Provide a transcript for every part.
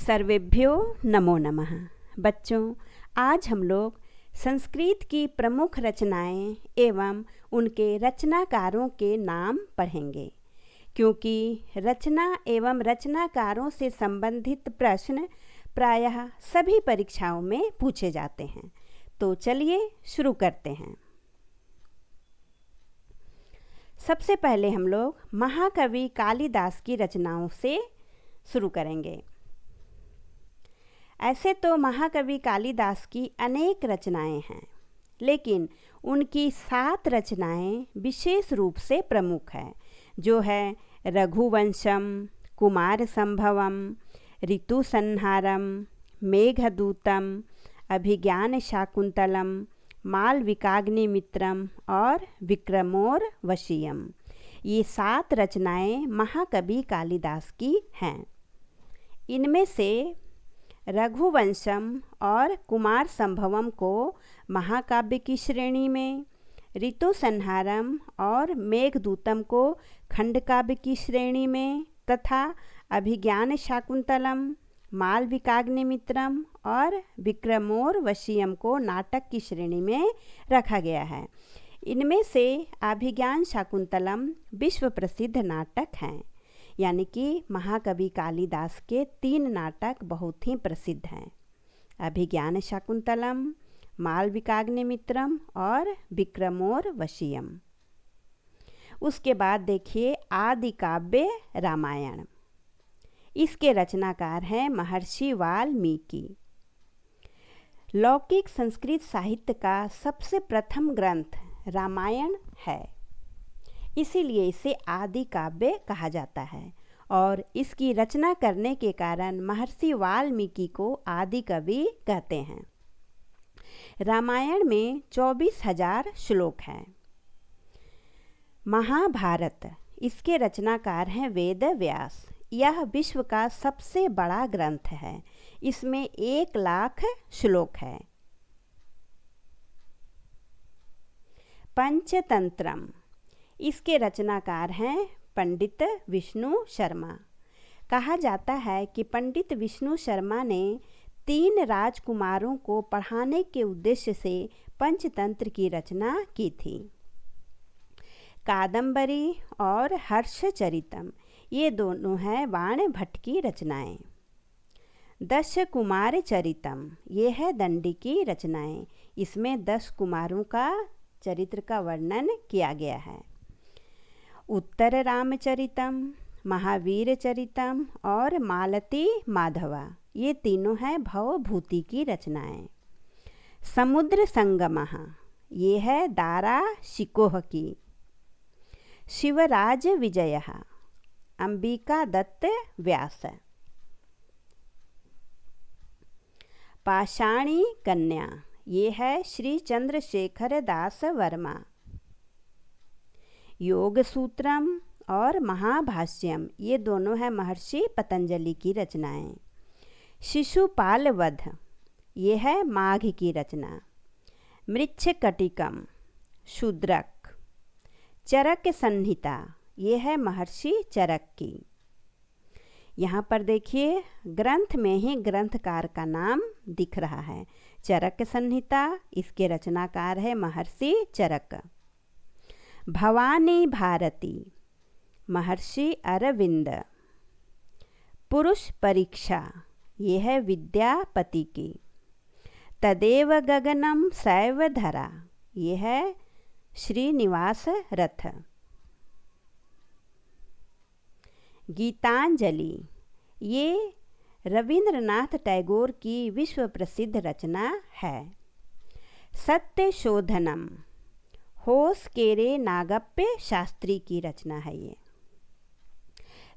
सर्वेभ्यो नमो नमः। बच्चों, आज हम लोग संस्कृत की प्रमुख रचनाएं एवं उनके रचनाकारों के नाम पढ़ेंगे, क्योंकि रचना एवं रचनाकारों से संबंधित प्रश्न प्रायः सभी परीक्षाओं में पूछे जाते हैं। तो चलिए शुरू करते हैं। सबसे पहले हम लोग महाकवि कालिदास की रचनाओं से शुरू करेंगे। ऐसे तो महाकवि कालिदास की अनेक रचनाएं हैं, लेकिन उनकी 7 रचनाएं विशेष रूप से प्रमुख हैं, जो है रघुवंशम, कुमार संभवम, ऋतुसंहारम, मेघदूतम, अभिज्ञान शाकुंतलम, मालविकाग्निमित्रम और विक्रमोर्वशीयम। ये 7 रचनाएं महाकवि कालिदास की हैं। इनमें से रघुवंशम और कुमार संभवम को महाकाव्य की श्रेणी में, ऋतुसंहारम और मेघदूतम को खंडकाव्य की श्रेणी में तथा अभिज्ञान शाकुंतलम, मालविकाग्निमित्रम और विक्रमोर्वशीयम को नाटक की श्रेणी में रखा गया है। इनमें से अभिज्ञान शाकुंतलम विश्व प्रसिद्ध नाटक हैं, यानी कि महाकवि कालिदास के 3 नाटक बहुत ही प्रसिद्ध हैं, अभिज्ञान शाकुंतलम, मालविकाग्निमित्रम और विक्रमोर्वशीयम। उसके बाद देखिए आदि काव्य रामायण। इसके रचनाकार हैं महर्षि वाल्मीकि। लौकिक संस्कृत साहित्य का सबसे प्रथम ग्रंथ रामायण है, इसीलिए इसे आदि काव्य कहा जाता है और इसकी रचना करने के कारण महर्षि वाल्मीकि को आदि कवि कहते हैं। रामायण में 24,000 श्लोक हैं। महाभारत, इसके रचनाकार हैं वेद व्यास। यह विश्व का सबसे बड़ा ग्रंथ है, इसमें 1,00,000 श्लोक है। पंचतंत्रम, इसके रचनाकार हैं पंडित विष्णु शर्मा। कहा जाता है कि पंडित विष्णु शर्मा ने 3 राजकुमारों को पढ़ाने के उद्देश्य से पंचतंत्र की रचना की थी। कादंबरी और हर्षचरितम, ये दोनों हैं बाण भट्ट की रचनाएं। दश कुमार चरितम, ये है दंडी की रचनाएं। इसमें 10 कुमारों का चरित्र का वर्णन किया गया है। उत्तर रामचरितम, महावीर चरितम और मालती माधवा, ये तीनों हैं भवभूति की रचनाएं। समुद्र संगमः, ये है दारा शिकोह की। शिवराज विजयः, अंबिका दत्त व्यास। पाषाणी कन्या, ये है श्री चंद्रशेखर दास वर्मा। योग सूत्रम और महाभाष्यम, ये दोनों हैं महर्षि पतंजलि की रचनाएं। शिशुपाल वध, ये है माघ की रचना। मृच्छकटिकम, शूद्रक। चरक संहिता, ये है महर्षि चरक की। यहाँ पर देखिए ग्रंथ में ही ग्रंथकार का नाम दिख रहा है, चरक संहिता। इसके रचनाकार है महर्षि चरक। भवानी भारती, महर्षि अरविंद। पुरुष परीक्षा, ये है विद्यापति की। तदेव गगनम शैव धरा, ये है श्रीनिवास रथ। गीतांजलि, ये रविंद्रनाथ टैगोर की विश्व प्रसिद्ध रचना है। सत्य शोधनम, होसकेरे नागप्य शास्त्री की रचना है ये।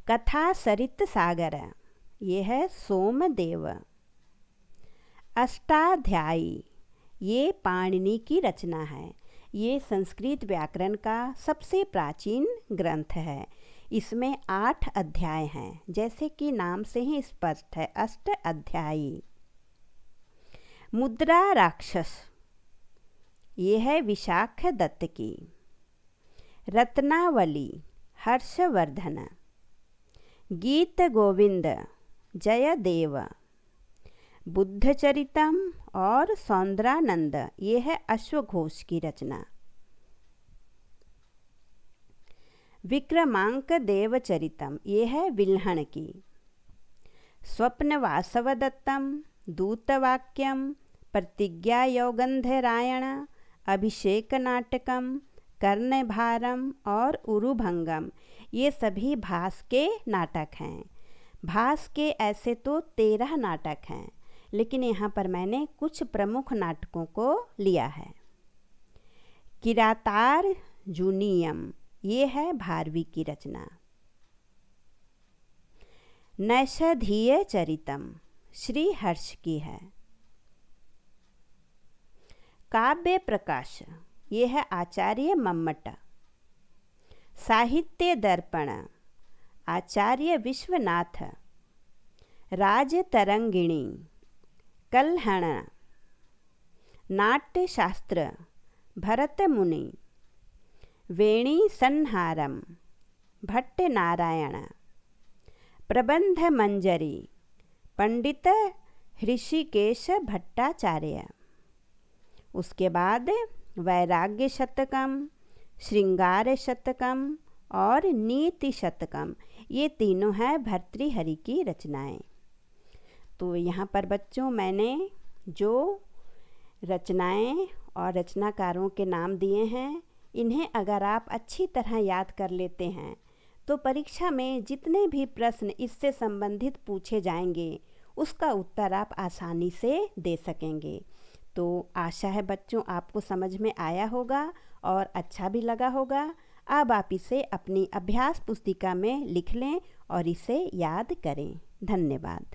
कथा सरित सागर, ये है सोमदेव। अष्टाध्यायी, ये पाणिनि की रचना है। ये संस्कृत व्याकरण का सबसे प्राचीन ग्रंथ है। इसमें 8 अध्याय हैं, जैसे कि नाम से ही स्पष्ट है, अष्टाध्यायी। मुद्रा राक्षस, ये है विशाख दत्त की। रत्नावली, हर्षवर्धन। गीत गोविंद, जयदेव। बुद्धचरितम और सौंदरानंद ये है अश्वघोष की रचना। विक्रमांक देवचरितम ये है विल्हण की। स्वप्न वासवदत्तम दूतवाक्यम प्रतिज्ञा यौगंधरायण अभिषेक नाटकम कर्णभारम और उरुभंगम ये सभी भास के नाटक हैं। भास के ऐसे तो 13 नाटक हैं, लेकिन यहाँ पर मैंने कुछ प्रमुख नाटकों को लिया है। किरातार जूनियम ये है भारवी की रचना। नैषधीय चरितम श्री हर्ष की है। काव्य प्रकाश ये है आचार्य मम्मट। साहित्य दर्पण आचार्य विश्वनाथ। राजतरंगिणी कल्हण। नाट्यशास्त्र भरत मुनि। वेणी संहारम भट्ट नारायण। प्रबंध मंजरी पंडित ऋषिकेश भट्टाचार्य। उसके बाद वैराग्य शतकम, श्रृंगार शतकम और नीति शतकम ये तीनों हैं भर्तृहरि की रचनाएं। तो यहाँ पर बच्चों मैंने जो रचनाएं और रचनाकारों के नाम दिए हैं, इन्हें अगर आप अच्छी तरह याद कर लेते हैं तो परीक्षा में जितने भी प्रश्न इससे संबंधित पूछे जाएंगे उसका उत्तर आप आसानी से दे सकेंगे। तो आशा है बच्चों आपको समझ में आया होगा और अच्छा भी लगा होगा। अब आप इसे अपनी अभ्यास पुस्तिका में लिख लें और इसे याद करें। धन्यवाद।